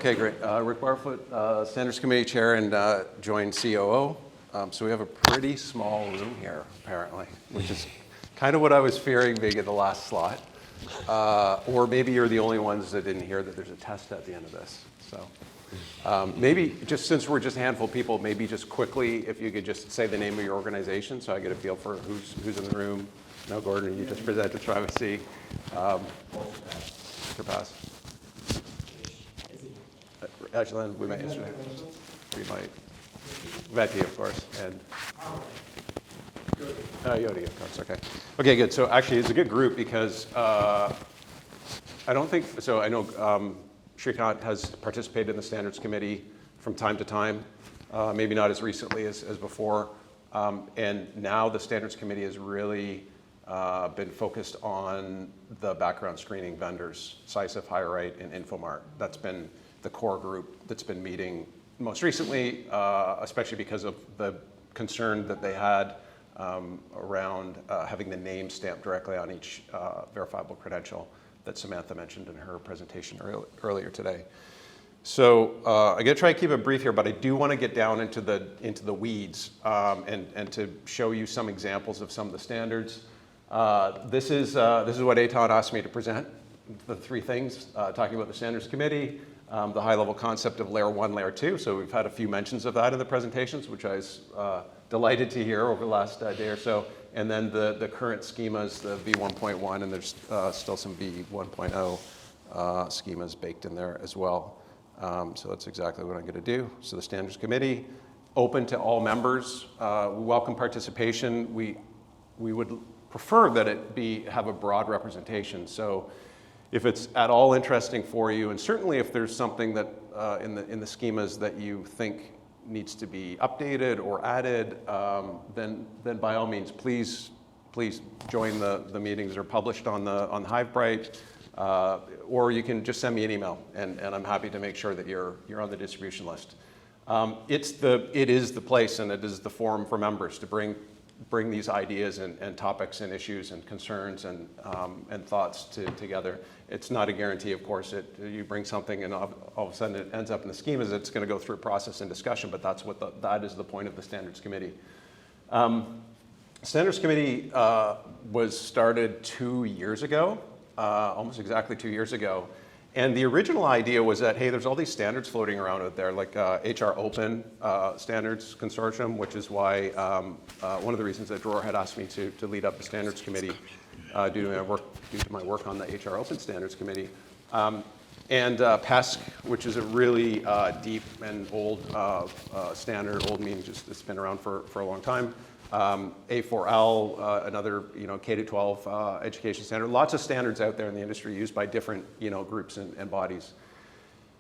Okay, great. Rick Barfoot, Standards Committee Chair and Joynd COO. So we have a pretty small room here, apparently, which is kind of what I was fearing being in the last slot. Or maybe you're the only ones that didn't hear that there's a test at the end of this. So maybe just since we're just a handful of people, maybe just quickly, if you could just say the name of your organization so I get a feel for who's in the room. No, Gordon, you just presented privacy. Mr. Pass. Actually, we might yesterday. We might. Veti, of course, and Yodi, of course. Okay. Okay, good. So actually, it's a good group because I don't think so. I know Shrikant has participated in the Standards Committee from time to time, maybe not as recently as before, and now the Standards Committee has really been focused on the background screening vendors, CISF, HireRight, and Infomart. That's been the core group that's been meeting most recently, especially because of the concern that they had around having the name stamped directly on each verifiable credential that Samantha mentioned in her presentation earlier today. So I'm going to try to keep it brief here, but I do want to get down into the weeds and to show you some examples of some of the standards. This is what Eitan asked me to present, the three things, talking about the Standards Committee, the high-level concept of Layer 1, Layer 2. So we've had a few mentions of that in the presentations, which I was delighted to hear over the last day or so. And then the current schemas, the V1.1, and there's still some V1.0 schemas baked in there as well. So that's exactly what I'm going to do. So the Standards Committee, open to all members. We welcome participation. We would prefer that it have a broad representation. So if it's at all interesting for you, and certainly if there's something that in the schemas that you think needs to be updated or added, then by all means, please join the meetings that are published on HiveBright, or you can just send me an email, and I'm happy to make sure that you're on the distribution list. It is the place and it is the forum for members to bring these ideas and topics and issues and concerns and thoughts together. It's not a guarantee, of course. You bring something and all of a sudden it ends up in the schemas. It's going to go through a process and discussion, but that is the point of the Standards Committee. Standards Committee was started 2 years ago, almost exactly 2 years ago. And the original idea was that, hey, there's all these standards floating around out there, like HR Open Standards Consortium, which is why one of the reasons that Dror had asked me to lead up the Standards Committee due to my work on the HR Open Standards Committee. And PESC, which is a really deep and old standard, old meaning just it's been around for a long time. A4L, another K-12 education standard. Lots of standards out there in the industry used by different groups and bodies.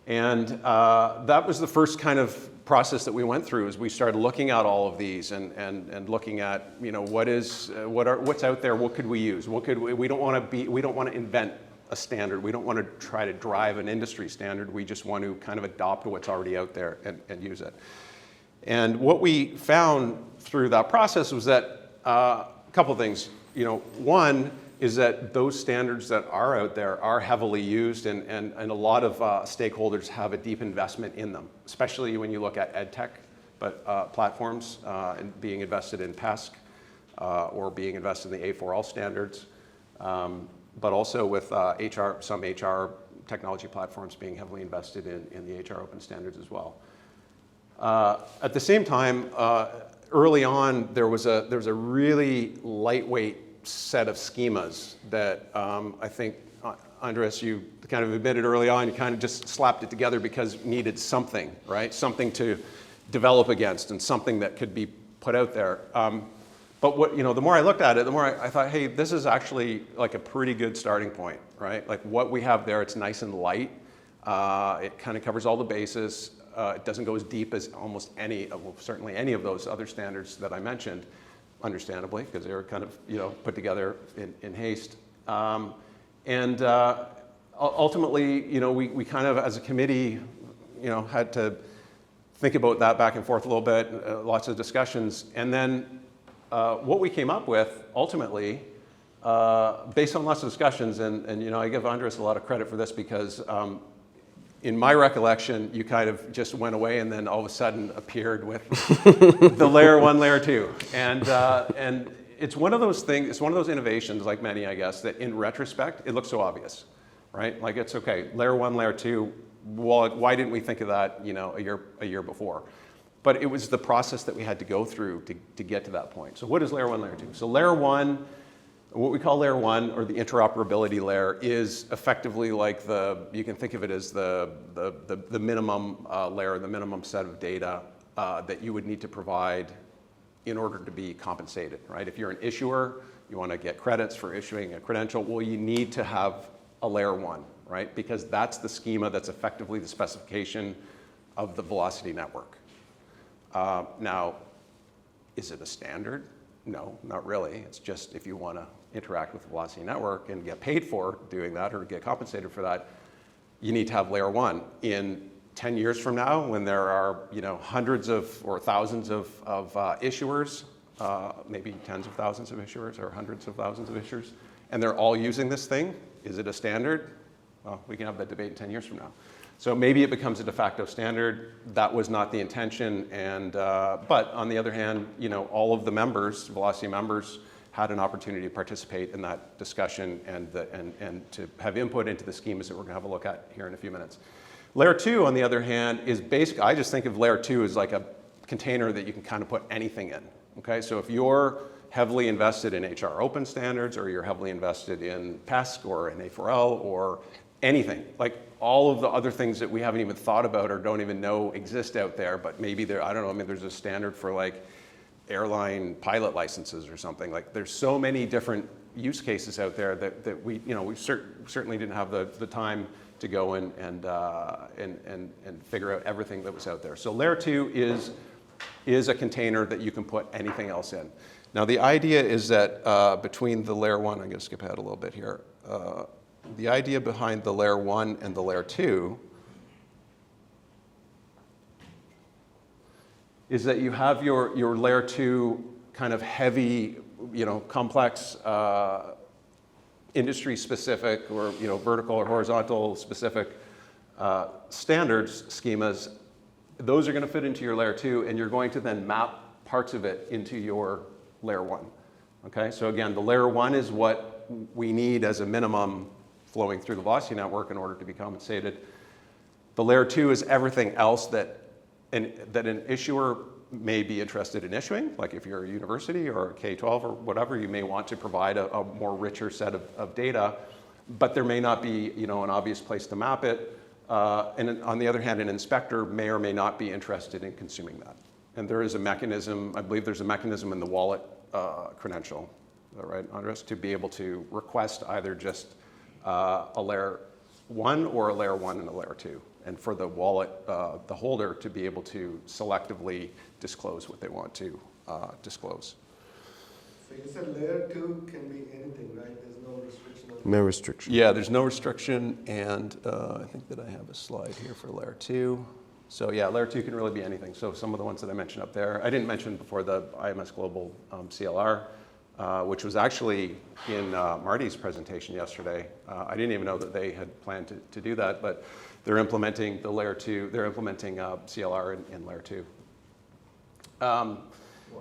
And that was the first kind of process that we went through as we started looking at all of these and looking at what's out there, what could we use, we don't want to invent a standard. We don't want to try to drive an industry standard. We just want to kind of adopt what's already out there and use it. And what we found through that process was that a couple of things. One is that those standards that are out there are heavily used, and a lot of stakeholders have a deep investment in them, especially when you look at edtech platforms and being invested in PESC or being invested in the A4L standards, but also with some HR technology platforms being heavily invested in the HR Open standards as well. At the same time, early on, there was a really lightweight set of schemas that I think, Andres, you kind of admitted early on, you kind of just slapped it together because it needed something, right? Something to develop against and something that could be put out there. But the more I looked at it, the more I thought, hey, this is actually like a pretty good starting point, right? Like what we have there, it's nice and light. It kind of covers all the bases. It doesn't go as deep as almost certainly any of those other standards that I mentioned, understandably, because they were kind of put together in haste. Ultimately, we kind of, as a committee, had to think about that back and forth a little bit, lots of discussions. And then what we came up with, ultimately, based on lots of discussions, and I give Andres a lot of credit for this because in my recollection, you kind of just went away and then all of a sudden appeared with the layer 1, layer 2. And it's one of those things, it's one of those innovations, like many, I guess, that in retrospect, it looks so obvious, right? Like it's okay, layer 1, layer 2, well, why didn't we think of that, a year before? But it was the process that we had to go through to get to that point. So what is layer 1, layer 2? So layer 1, what we call layer 1, or the interoperability layer, is effectively like you can think of it as the minimum layer, the minimum set of data that you would need to provide in order to be compensated, right? If you're an issuer, you want to get credits for issuing a credential, well, you need to have a layer 1, right? Because that's the schema that's effectively the specification of the velocity network. Now, is it a standard? No, not really. It's just if you want to interact with the velocity network and get paid for doing that or get compensated for that, you need to have layer 1. In 10 years from now, when there are hundreds of or thousands of issuers, maybe tens of thousands of issuers or hundreds of thousands of issuers, and they're all using this thing, is it a standard? Well, we can have that debate in 10 years from now. So maybe it becomes a de facto standard. That was not the intention. But on the other hand, all of the members, Velocity members, had an opportunity to participate in that discussion and to have input into the schemas that we're going to have a look at here in a few minutes. Layer 2, on the other hand, is basic. I just think of layer 2 as like a container that you can kind of put anything in. Okay, so if you're heavily invested in HR open standards, or you're heavily invested in PESC or in A4L or anything, like all of the other things that we haven't even thought about or don't even know exist out there, but maybe I don't know, maybe there's a standard for like airline pilot licenses or something. Like there's so many different use cases out there that we certainly didn't have the time to go and figure out everything that was out there. So layer 2 is a container that you can put anything else in. Now the idea is that between the layer 1, I'm going to skip ahead a little bit here. The idea behind the layer 1 and the layer 2 is that you have your layer 2 kind of heavy, complex, industry-specific or vertical or horizontal specific standards schemas. Those are going to fit into your layer 2, and you're going to then map parts of it into your layer 1. Okay, so again, the layer 1 is what we need as a minimum flowing through the velocity network in order to be compensated. The layer 2 is everything else that an issuer may be interested in issuing, like if you're a university or a K-12 or whatever, you may want to provide a more richer set of data, but there may not be an obvious place to map it. And on the other hand, an inspector may or may not be interested in consuming that. And there is a mechanism, I believe there's a mechanism in the wallet credential, right, Andres, to be able to request either just a layer 1 or a layer 1 and a layer 2. And for the wallet, the holder to be able to selectively disclose what they want to disclose. So you said layer 2 can be anything, right? There's no restriction on it? No restriction. Yeah, there's no restriction, and I think that I have a slide here for layer 2. So yeah, layer 2 can really be anything. So some of the ones that I mentioned up there, I didn't mention before the IMS Global CLR, which was actually in Marty's presentation yesterday. I didn't even know that they had planned to do that, but they're implementing the layer 2, they're implementing CLR in layer 2.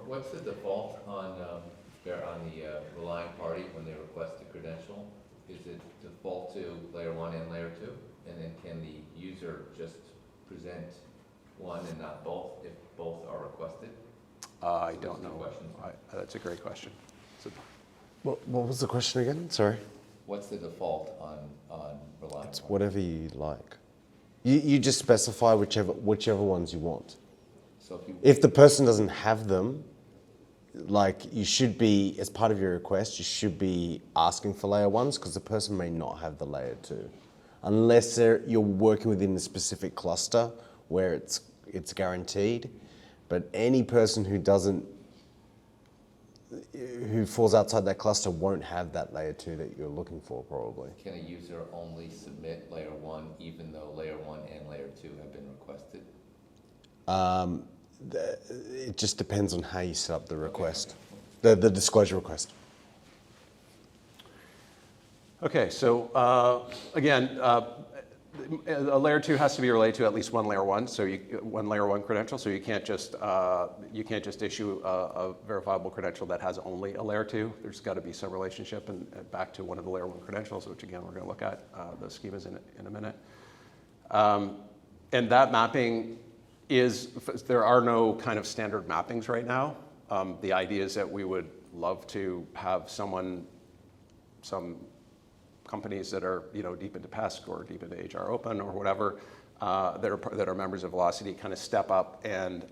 What's the default on the relying party when they request a credential? Is it default to layer 1 and layer 2? And then can the user just present one and not both if both are requested? I don't know. That's a great question. What was the question again? Sorry. What's the default on relying It's party? whatever you like. You just specify whichever ones you want. So If the person doesn't have them, like you should be, as part of your request, you should be asking for layer 1s because the person may not have the layer 2. Unless you're working within a specific cluster where it's guaranteed. But any person who falls outside that cluster won't have that layer 2 that you're looking for, probably. can a user only submit layer 1 even though layer 1 and layer 2 have been requested? It just depends on how you set up the request, the disclosure request. Okay, so again, A layer 2 has to be related to at least one layer 1, so one layer 1 credential. So you can't just issue a verifiable credential that has only a layer 2. There's got to be some relationship and back to one of the layer 1 credentials, which again we're going to look at the schemas in a minute. And that mapping there are no kind of standard mappings right now. The idea is that we would love to have some companies that are deep into PESC or deep into HR Open or whatever that are members of Velocity kind of step up and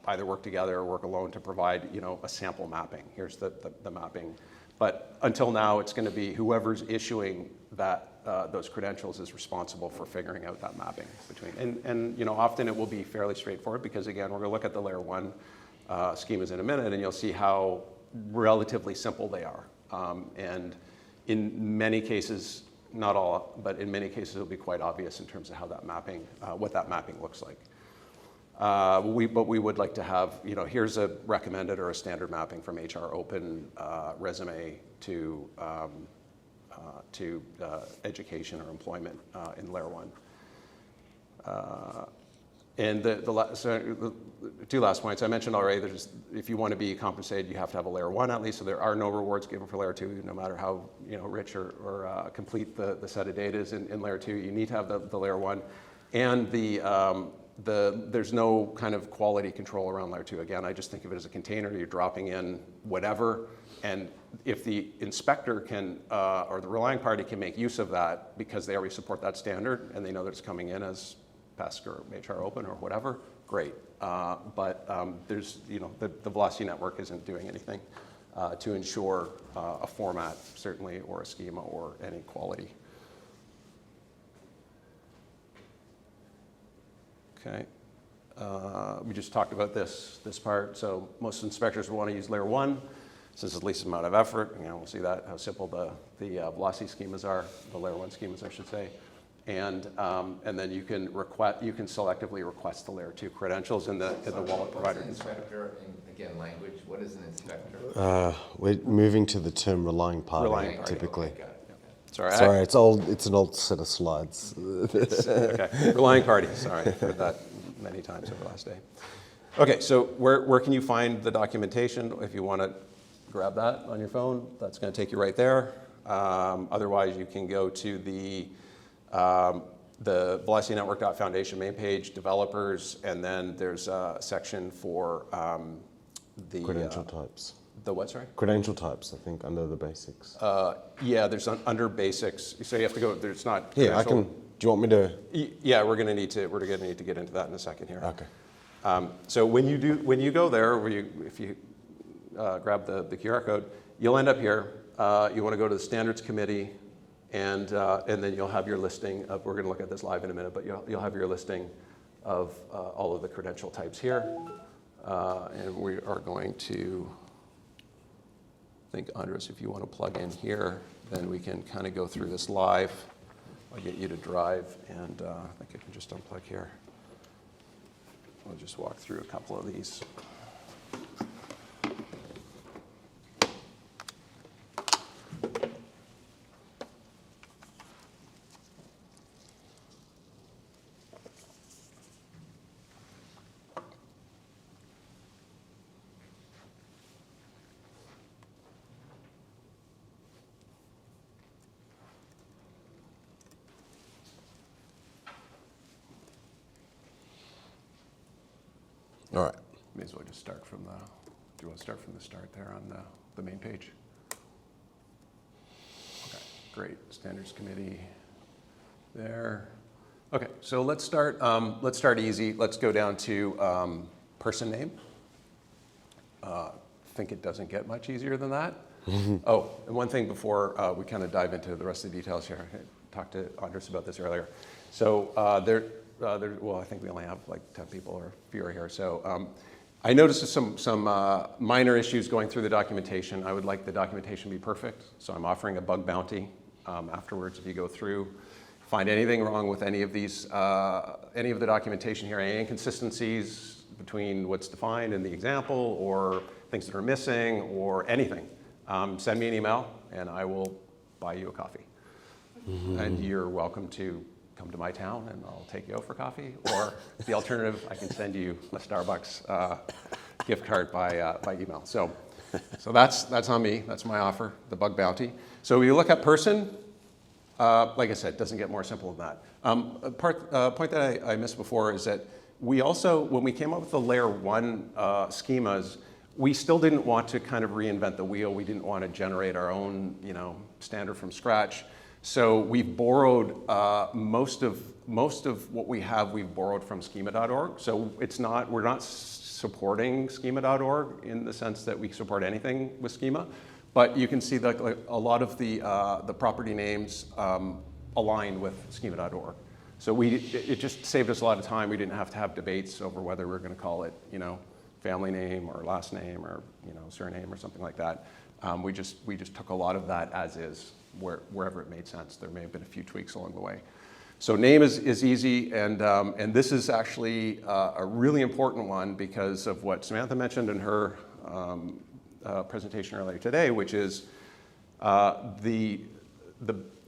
either work together or work alone to provide a sample mapping. Here's the mapping. But until now, it's going to be whoever's issuing those credentials is responsible for figuring out that mapping between. And often it will be fairly straightforward because again, we're going to look at the layer 1 schemas in a minute, and you'll see how relatively simple they are. And in many cases, not all, but in many cases, it'll be quite obvious in terms of how that mapping, what that mapping looks like. But we would like to have, here's a recommended or a standard mapping from HR Open resume to education or employment in layer 1. And the two last points I mentioned already. If you want to be compensated, you have to have a layer 1 at least. So there are no rewards given for layer 2, no matter how rich or complete the set of data is in layer 2. You need to have the layer 1, and there's no kind of quality control around layer 2. Again, I just think of it as a container. You're dropping in whatever, and if the inspector can or the relying party can make use of that because they already support that standard and they know that it's coming in as PESC or HR Open or whatever, great. But there's, the Velocity network isn't doing anything to ensure a format, certainly, or a schema or any quality. Okay. We just talked about this part. So most inspectors will want to use layer 1 since it's the least amount of effort. We'll see that, how simple the Velocity schemas are, the layer 1 schemas, I should say. And then you can selectively request the layer 2 credentials in the wallet provider. What's an inspector, again, language, what is an inspector? We're moving to the term relying party, Relying party. typically. Okay, got it. Sorry, it's an old set of slides. Okay, relying party, sorry, I've heard that many times over the last day. Okay, so where can you find the documentation? If you want to grab that on your phone, that's going to take you right there. Otherwise, you can go to the VelocityNetwork.Foundation main page, developers, and then there's a section for the Credential types. The what, sorry? Credential types, I think, under the basics. Yeah, there's under basics. So you have to go. There's not. Here, I can. Do you want me to? Yeah, we're gonna need to get into that in a second here. Okay. So when you go there, if you grab the QR code, you'll end up here. You want to go to the Standards Committee, and then you'll have your listing of. We're going to look at this live in a minute, but you'll have your listing of all of the credential types here, and we are going to. I think, Andres, if you want to plug in here, then we can kind of go through this live. I'll get you to drive, and I think I can just unplug here. We'll just walk through a couple of these. All right. May as well just start from do you want to start from the start there on the main page? Okay, great. Standards Committee there. Okay, so let's start easy. Let's go down to person name. I think it doesn't get much easier than that. Oh, and one thing before we kind of dive into the rest of the details here. I talked to Andres about this earlier. So well, I think we only have like 10 people or fewer here. So I noticed some minor issues going through the documentation. I would like the documentation to be perfect. So I'm offering a bug bounty afterwards if you go through, find anything wrong with any of these, any of the documentation here, any inconsistencies between what's defined in the example or things that are missing or anything. Send me an email and I will buy you a coffee. And you're welcome to come to my town and I'll take you out for coffee. Or the alternative, I can send you a Starbucks gift card by email. So that's on me. That's my offer, the bug bounty. So when you look at person, like I said, it doesn't get more simple than that. A point that I missed before is that we also, when we came up with the layer 1 schemas, we still didn't want to kind of reinvent the wheel. We didn't want to generate our own, standard from scratch. So we've borrowed most of what we have. We've borrowed from schema.org. So we're not supporting schema.org in the sense that we support anything with schema, but you can see that a lot of the property names align with schema.org. So it just saved us a lot of time. We didn't have to have debates over whether we're going to call it, family name or last name or surname or something like that. We just took a lot of that as is, wherever it made sense. There may have been a few tweaks along the way. So name is easy, and this is actually a really important one because of what Samantha mentioned in her presentation earlier today, which is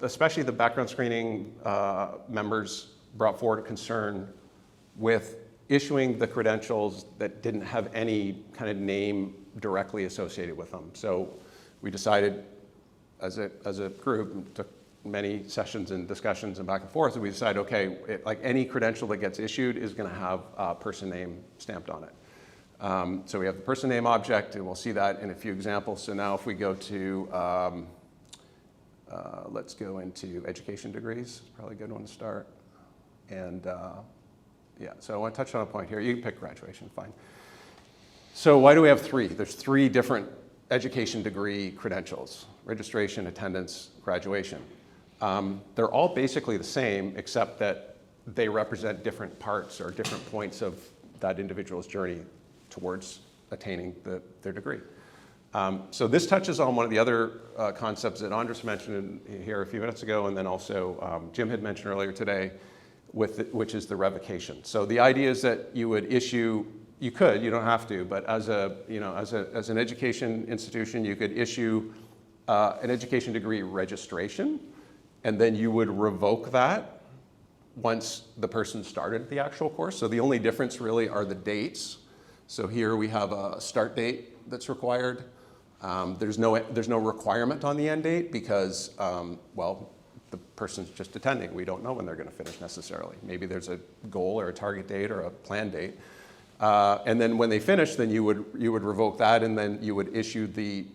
especially the background screening members brought forward a concern with issuing the credentials that didn't have any kind of name directly associated with them. So we decided as a group, took many sessions and discussions and back and forth, and we decided, okay, like any credential that gets issued is going to have a person name stamped on it. So we have the person name object, and we'll see that in a few examples. So now if we go to, let's go into education degrees, probably a good one to start. And yeah, so I want to touch on a point here. You can pick graduation, fine. So why do we have 3? There's 3 different education degree credentials: registration, attendance, graduation. They're all basically the same, except that they represent different parts or different points of that individual's journey towards attaining their degree. So this touches on one of the other concepts that Andres mentioned here a few minutes ago, and then also Jim had mentioned earlier today, which is the revocation. So the idea is that you would issue, you don't have to, but as an education institution, you could issue an education degree registration, and then you would revoke that once the person started the actual course. So the only difference really are the dates. So here we have a start date that's required. There's no requirement on the end date because, well, the person's just attending. We don't know when they're going to finish necessarily. Maybe there's a goal or a target date or a planned date. And then when they finish, then you would revoke that, and then you would issue the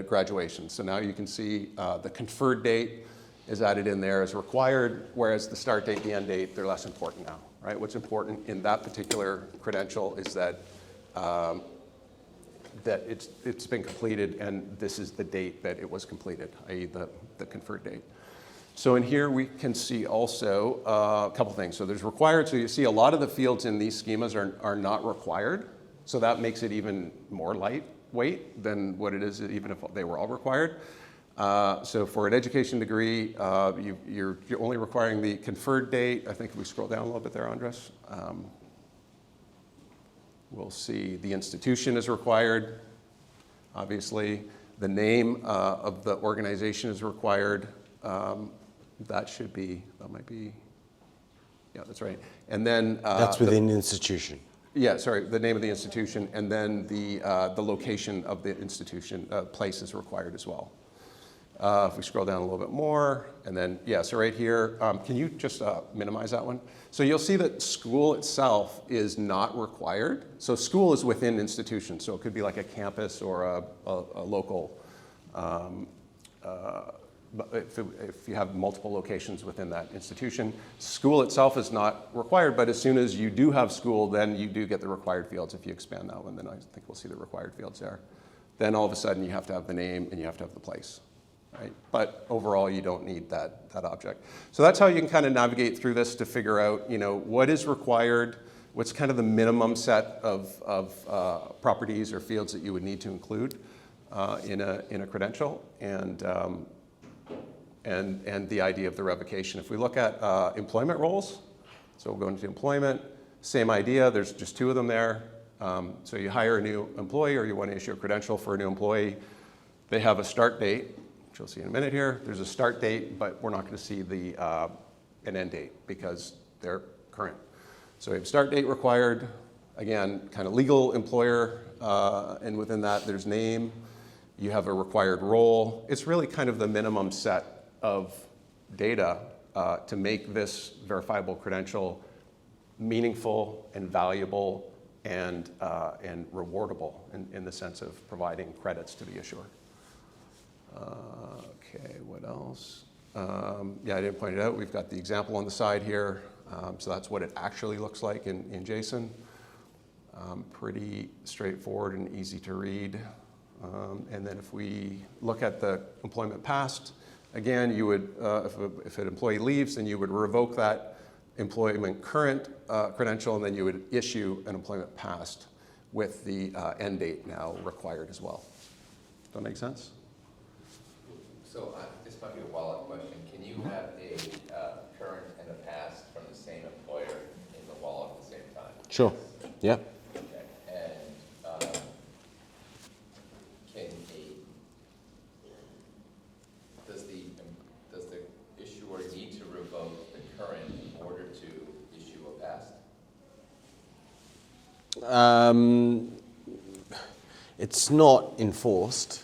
graduation. So now you can see the conferred date is added in there as required, whereas the start date, the end date, they're less important now, right? What's important in that particular credential is that that it's been completed, and this is the date that it was completed, i.e. the conferred date. So in here we can see also a couple things. So there's required, so you see a lot of the fields in these schemas are not required, so that makes it even more lightweight than what it is even if they were all required. So for an education degree, you're only requiring the conferred date. I think if we scroll down a little bit there, Andres, we'll see the institution is required, obviously. The name of the organization is required. That might be, yeah, that's right. And then that's within the institution. Yeah, sorry, the name of the institution, and then the location of the institution, place is required as well. If we scroll down a little bit more, and then, yeah, so right here, can you just minimize that one? So you'll see that school itself is not required. So school is within institution, so it could be like a campus or a local, if you have multiple locations within that institution. School itself is not required, but as soon as you do have school, then you do get the required fields. If you expand that one, then I think we'll see the required fields there. Then all of a sudden you have to have the name and you have to have the place. Right? But overall, you don't need that object. So that's how you can kind of navigate through this to figure out, what is required, what's kind of the minimum set of properties or fields that you would need to include in a credential, and the idea of the revocation. If we look at employment roles, so we'll go into employment, same idea. There's just 2 of them there. So you hire a new employee, or you want to issue a credential for a new employee. They have a start date, which you'll see in a minute here. There's a start date, but we're not going to see the an end date because they're current. So we have start date required, again, kind of legal employer, and within that there's name, you have a required role. It's really kind of the minimum set of data to make this verifiable credential meaningful and valuable and rewardable in the sense of providing credits to the issuer. Okay, what else? Yeah, I didn't point it out. We've got the example on the side here. So that's what it actually looks like in JSON. Pretty straightforward and easy to read. And then if we look at the employment past, again, you would, if an employee leaves, then you would revoke that employment current credential, and then you would issue an employment past with the end date now required as well. Does that make sense? So this might be a wallet question. Can you have a current and a past from the same employer in the wallet at the same time? Sure. Yeah. Okay. And does the issuer need to revoke the current in order to issue a past? It's not enforced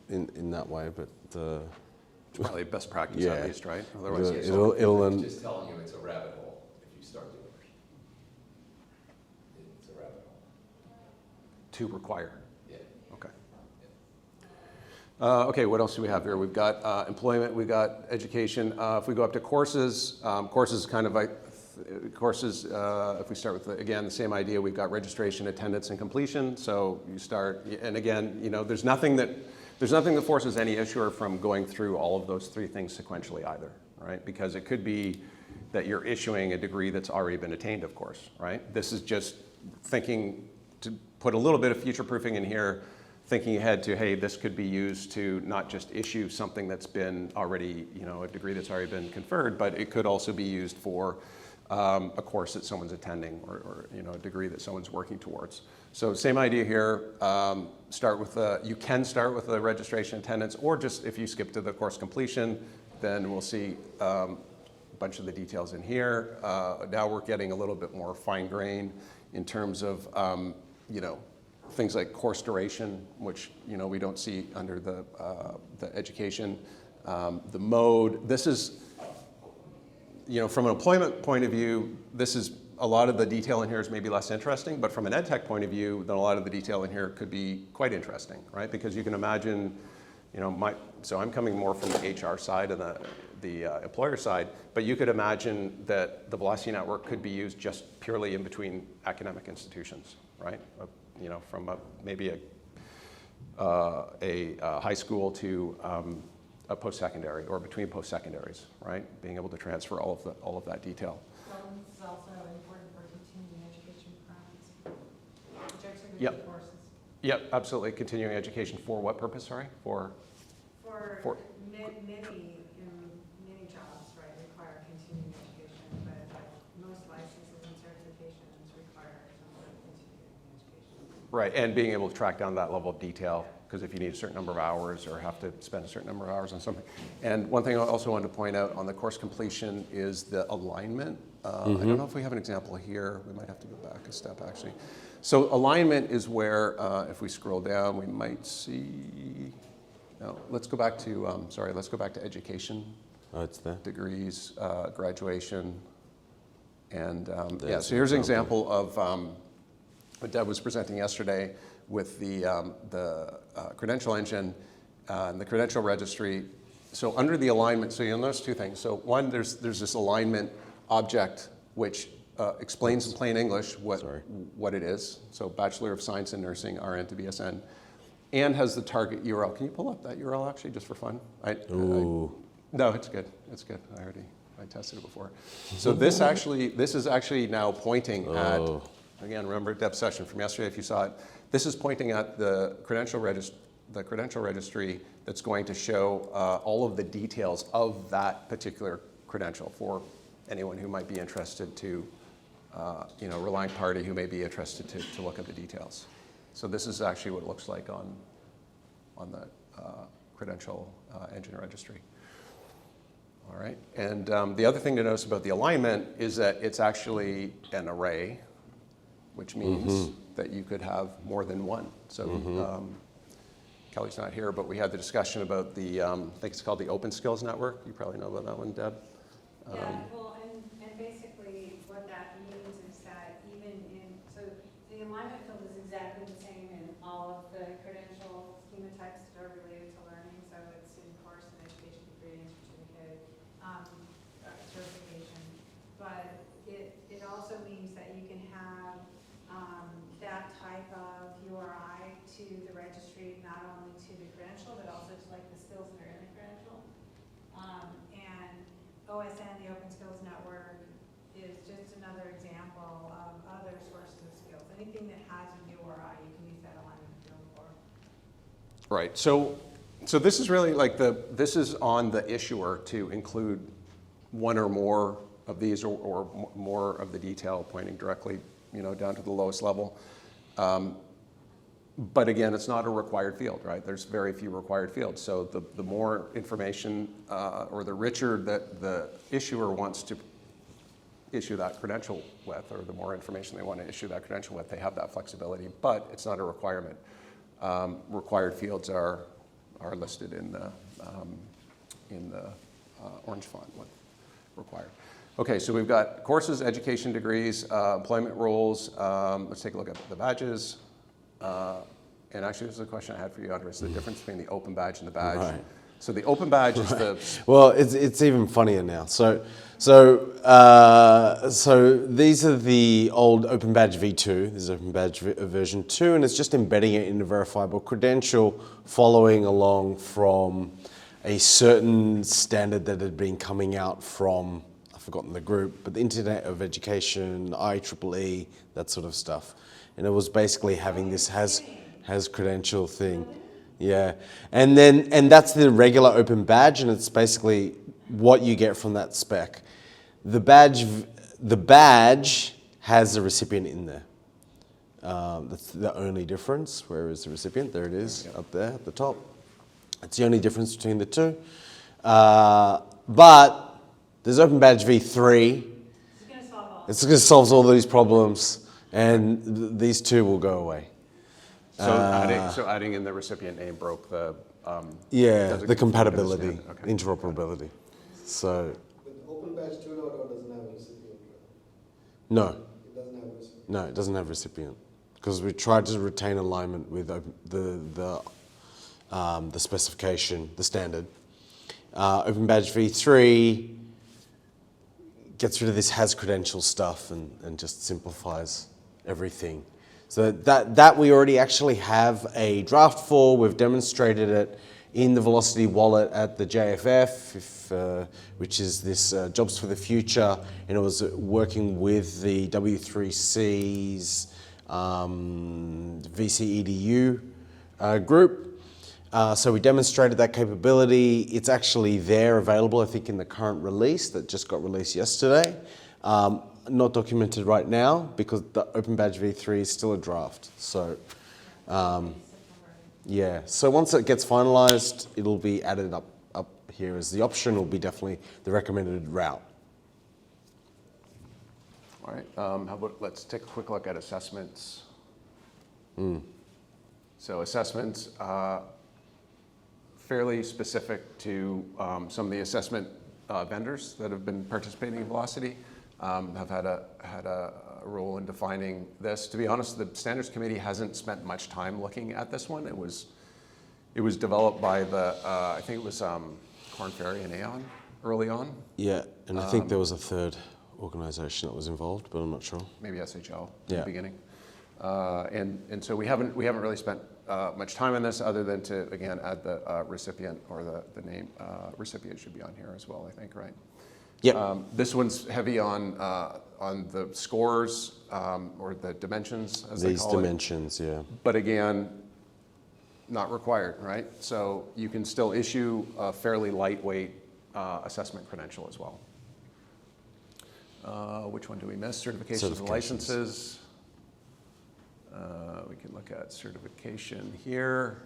Okay. in that way, but It's probably best practice Yeah. at least, right? Otherwise, the- it's it'll Just telling you it's a rabbit hole if you start doing it. It's a rabbit hole. to require. Yeah. Okay. Okay, what else do we have here? We've got employment, we've got education. If we go up to courses, courses kind of like, courses, if we start with, again, the same idea, we've got registration, attendance, and completion. So you start, and again, you know, there's nothing that forces any issuer from going through all of those three things sequentially either, right? Because it could be that you're issuing a degree that's already been attained, of course, right? This is just thinking to put a little bit of future proofing in here, thinking ahead to, hey, this could be used to not just issue something that's been already, you know, a degree that's already been conferred, but it could also be used for a course that someone's attending or you know, a degree that someone's working towards. So same idea here, start with you can start with the registration attendance, or just if you skip to the course completion, then we'll see a bunch of the details in here. Now we're getting a little bit more fine-grained in terms of, you know, things like course duration, which, you know, we don't see under the education. The mode, this is, you know, from an employment point of view, this is, a lot of the detail in here is maybe less interesting, but from an ed tech point of view, then a lot of the detail in here could be quite interesting, right? Because you can imagine, you know, so I'm coming more from the HR side and the employer side, but you could imagine that the Velocity Network could be used just purely in between academic institutions, right? You know, from maybe a high school to a post-secondary, or between post-secondaries, right? Being able to transfer all of that detail. This is also important for continuing education programs, which are Yep. certificate courses. Yep, absolutely. Continuing education for what purpose? Sorry, for Many jobs, right, require continuing education, but like most licenses and certifications require some sort of continuing education. right, and being able to track down that level of detail. Because if you need a certain number of hours or have to spend a certain number of hours on something. And one thing I also wanted to point out on the course completion is the alignment. I don't know if we have an example here. We might have to go back a step, actually. So alignment is where, if we scroll down, we might see, no, let's go back to, let's go back to education. oh, it's there. Degrees, graduation. And yeah, There's so here's an an example of what Deb was presenting yesterday with the credential engine and the credential registry. So under the alignment, so you'll notice two things. So one, there's this alignment object which explains in plain English what it is. So Bachelor of Science in Nursing, RN to BSN, and has the target URL. Can you pull up that URL actually, just for fun? No, it's good. It's good. I tested it before. So this is actually now pointing at, again, remember Deb's session from yesterday if you saw it. This is pointing at the credential registry that's going to show all of the details of that particular credential for anyone who might be interested to, you know, relying party who may be interested to look at the details. So this is actually what it looks like on the credential engine registry. All right. And the other thing to notice about the alignment is that it's actually an array, which means that you could have more than one. So Kelly's not here, but we had the discussion about the, I think it's called the Open Skills Network. You probably know about that one, Deb. Yeah, well, and basically what that means is that even in, so the alignment field is exactly the same in all of the credential schema types that are related to learning. So it's in course and education degree and certificate, certification. But it also means that you can have that type of URI to the registry, not only to the credential, but also to like the skills that are in the credential. And OSN, the Open Skills Network, is just another example of other sources of skills. Anything that has a URI, you can use that alignment field for. Right. So this is really like this is on the issuer to include one or more of these or more of the detail pointing directly, down to the lowest level. But again, it's not a required field, right? There's very few required fields. So the more information or the richer that the issuer wants to issue that credential with, or the more information they want to issue that credential with, they have that flexibility, but it's not a requirement. Required fields are listed in the orange font, what required. Okay, so we've got courses, education degrees, employment roles. Let's take a look at the badges. And actually, this is a question I had for you, Andres, the difference between the open badge and the badge. Right. So the open badge is the... Well, it's even funnier now. So these are the old Open Badge V2. This is Open Badge version 2, and it's just embedding it in a verifiable credential, following along from a certain standard that had been coming out from, I've forgotten the group, but the Internet of Education, IEEE, that sort of stuff. And it was basically having this has credential thing. Yeah, and that's the regular open badge, and it's basically what you get from that spec. The badge has a recipient in there. That's the only difference. Where is the recipient? There it is, up there at the top. It's the only difference between the two. But there's Open Badge V3. It's going to solve all these problems, and these two will go away. So adding in the recipient name broke the... the compatibility, okay. interoperability. So... But Open Badge 2.0 doesn't have a recipient, right? No. It doesn't have a recipient. No, it doesn't have recipient. Because we tried to retain alignment with the specification, the standard. Open Badge V3 gets rid of this has credential stuff and just simplifies everything. So that we already actually have a draft for. We've demonstrated it in the Velocity wallet at the JFF, which is this Jobs for the Future, and it was working with the W3C's VCEDU group. So we demonstrated that capability. It's actually there, available, I think, in the current release that just got released yesterday. Not documented right now because the Open Badge V3 is still a draft. So, yeah. So once it gets finalized, it'll be added up here as the option. Will be definitely the recommended route. All right. How about let's take a quick look at assessments. So assessments, fairly specific to some of the assessment vendors that have been participating in Velocity. Have had a role in defining this. To be honest, the Standards Committee hasn't spent much time looking at this one. It was developed by the I think it was Korn Ferry and Aon early on. Yeah, and I think there was a third organisation that was involved, but I'm not sure. Maybe SHL in the beginning. And so we haven't really spent much time on this other than to again add the recipient or the name recipient should be on here as well. I think, right? Yeah. This one's heavy on the scores or the dimensions, as they call it. These dimensions, yeah. But again, not required, right? So you can still issue a fairly lightweight assessment credential as well. Which one do we miss? Certifications and licenses. We can look at certification here.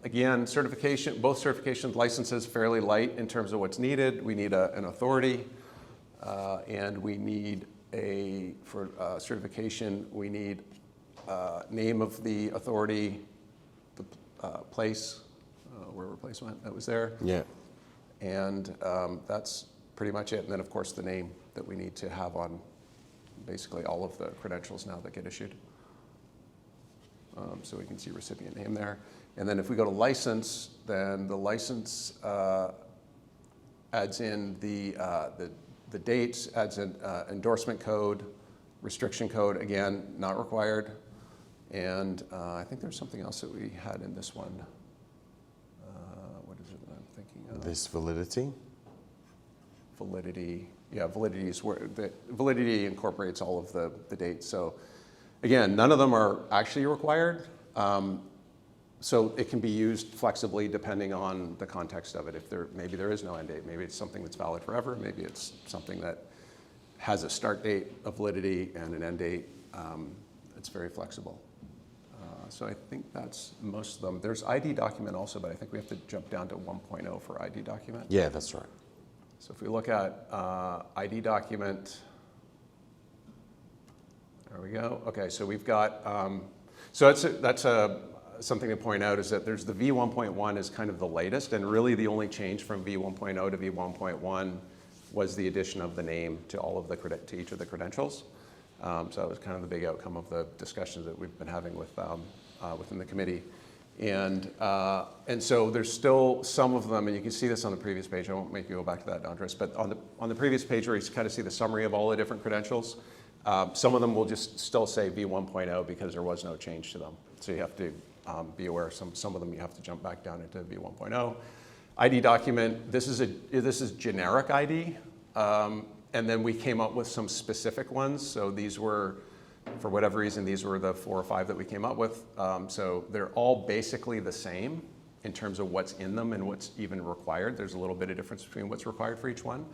Again, certification, both certification licenses fairly light in terms of what's needed. We need an authority, and we need for certification, we need name of the authority, the place, where replacement that was there. Yeah. And that's pretty much it. And then, of course, the name that we need to have on basically all of the credentials now that get issued. So we can see recipient name there. And then if we go to license, then the license adds in the dates, adds an endorsement code, restriction code, again, not required. And I think there's something else that we had in this one. What is it that I'm thinking of? This validity. Validity, yeah, validity is where the validity incorporates all of the dates. So again, none of them are actually required. So it can be used flexibly depending on the context of it. If maybe there is no end date, maybe it's something that's valid forever, maybe it's something that has a start date, a validity, and an end date. It's very flexible. So I think that's most of them. There's ID document also, but I think we have to jump down to 1.0 for ID document. Yeah, that's right. So if we look at ID document, there we go. Okay, so we've got, so that's something to point out is that there's the V1.1 is kind of the latest, and really the only change from V1.0 to V1.1 was the addition of the name to all of to each of the credentials. So that was kind of the big outcome of the discussions that we've been having with within the committee. And so there's still some of them, and you can see this on the previous page. I won't make you go back to that, Andres, but on the previous page where you kind of see the summary of all the different credentials, some of them will just still say V1.0 because there was no change to them. So you have to be aware some of them you have to jump back down into V1.0. ID document, this is generic ID, and then we came up with some specific ones. So these were, for whatever reason, these were the 4 or 5 that we came up with. So they're all basically the same in terms of what's in them and what's even required. There's a little bit of difference between what's required for each one.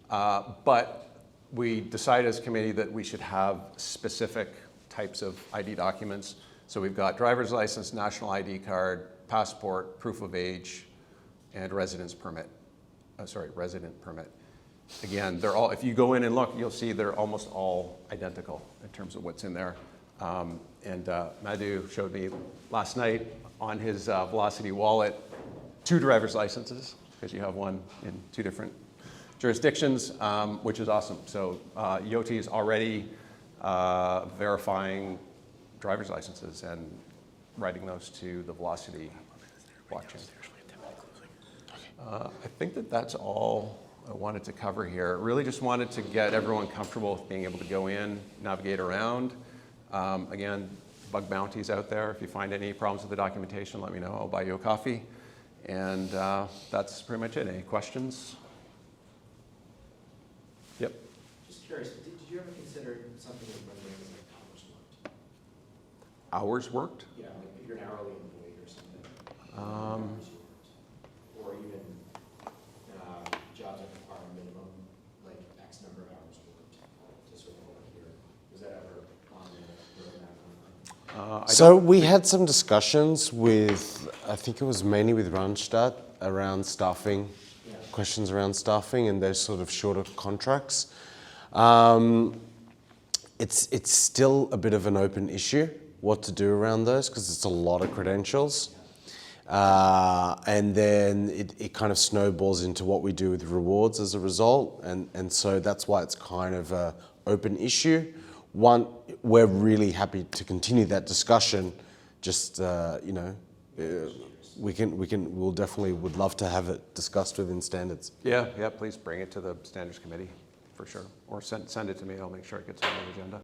But we decided as a committee that we should have specific types of ID documents. So we've got driver's license, national ID card, passport, proof of age, and residence permit. Resident permit. Again, they're all, if you go in and look, you'll see they're almost all identical in terms of what's in there. And Madhu showed me last night on his Velocity wallet 2 driver's licenses, because you have one in 2 different jurisdictions, which is awesome. So Yoti is already verifying driver's licenses and writing those to the Velocity blockchain. I think that's all I wanted to cover here. Really just wanted to get everyone comfortable with being able to go in, navigate around. Again, bug bounties out there. If you find any problems with the documentation, let me know. I'll buy you a coffee. And that's pretty much it. Any questions? Yep. Just curious, did you ever consider something that runs like Hours worked? Yeah, like if you're an hourly employee or something. Or even jobs that require a minimum, like X number of hours worked to sort of work here. Was that ever on the roadmap? So we had some discussions with, I think it was mainly with Randstad, around staffing, questions around staffing and those sort of shorter contracts. It's still a bit of an open issue what to do around those because it's a lot of credentials. And then it kind of snowballs into what we do with rewards as a result. And so that's why it's kind of an open issue. One, we're really happy to continue that discussion. Just, we'll definitely would love to have it discussed within standards. Yeah, please bring it to the standards committee for sure. Or send it to me, I'll make sure it gets on the agenda.